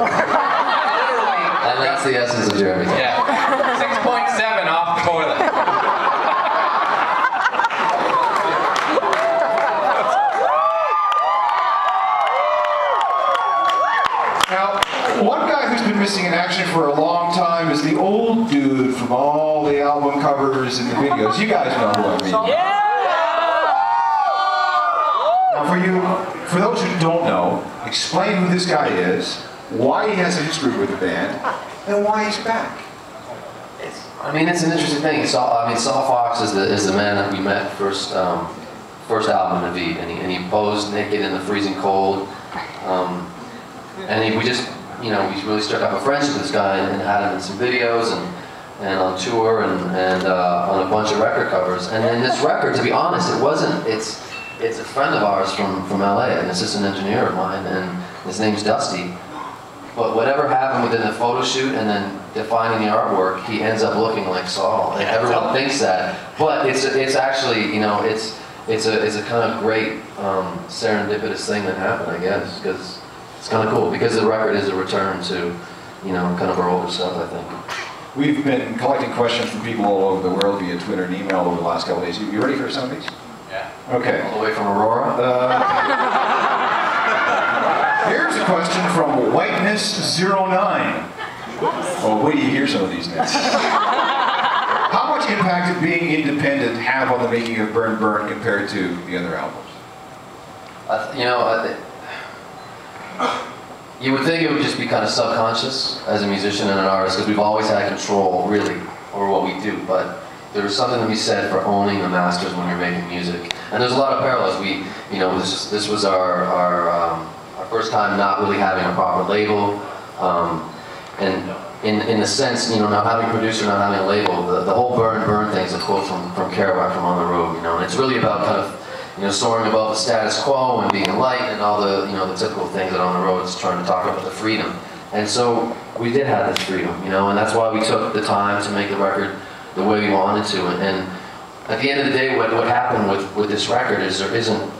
And that's the essence of Jeremy. Yeah. 6.7 off the toilet. Now, one guy who's been missing in action for a long time is the old dude from all the album covers and the videos. You guys know who I mean. Yeah! Now for those who don't know, explain who this guy is, why he has a history with the band, and why he's back. I mean, it's an interesting thing. Saul Fox is the man that we met first album in Aviv, and he posed naked in the freezing cold, and we just, you know, we really struck up a friendship with this guy and had him in some videos and on tour and on a bunch of record covers. And then this record, to be honest, it's a friend of ours from LA, an assistant engineer of mine, and his name's Dusty. But whatever happened within the photo shoot and then defining the artwork, he ends up looking like Saul. And everyone thinks that, but it's actually, you know, it's a kind of great serendipitous thing that happened, I guess, because it's kind of cool, because the record is a return to, you know, kind of our older stuff, I think. We've been collecting questions from people all over the world via Twitter and email over the last couple of days. You ready for some of these? Yeah. Okay. All the way from Aurora? Here's a question from Whiteness09. Oh, wait till you hear some of these names. How much impact did being independent have on the making of Burn Burn compared to the other albums? You know, you would think it would just be kind of subconscious as a musician and an artist, because we've always had control, really, over what we do. But there's something to be said for owning the masters when you're making music. And there's a lot of parallels. You know, this was our first time not really having a proper label, and in the sense, you know, not having a producer, not having a label, the whole Burn thing is a quote from Kerouac, from On the Road, you know, and it's really about kind of, you know, soaring above the status quo and being light and all the, you know, the typical things that On the Road is trying to talk about, the freedom. And so we did have this freedom, you know, and that's why we took the time to make the record the way we wanted to. And at the end of the day, what happened with this record is there isn't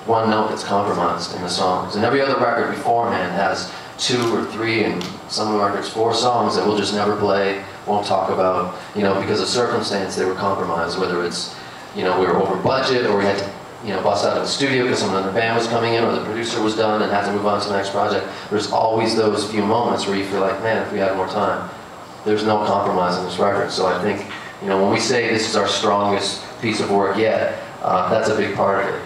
one note that's compromised in the songs. And every other record beforehand has 2 or 3, and some of the records 4 songs that we'll just never play, won't talk about, you know, because of circumstance they were compromised, whether it's, you know, we were over budget, or we had to, you know, bust out of the studio because some other band was coming in, or the producer was done and had to move on to the next project. There's always those few moments where you feel like, man, if we had more time. There's no compromise in this record. So I think, you know, when we say this is our strongest piece of work yet, that's a big part of it.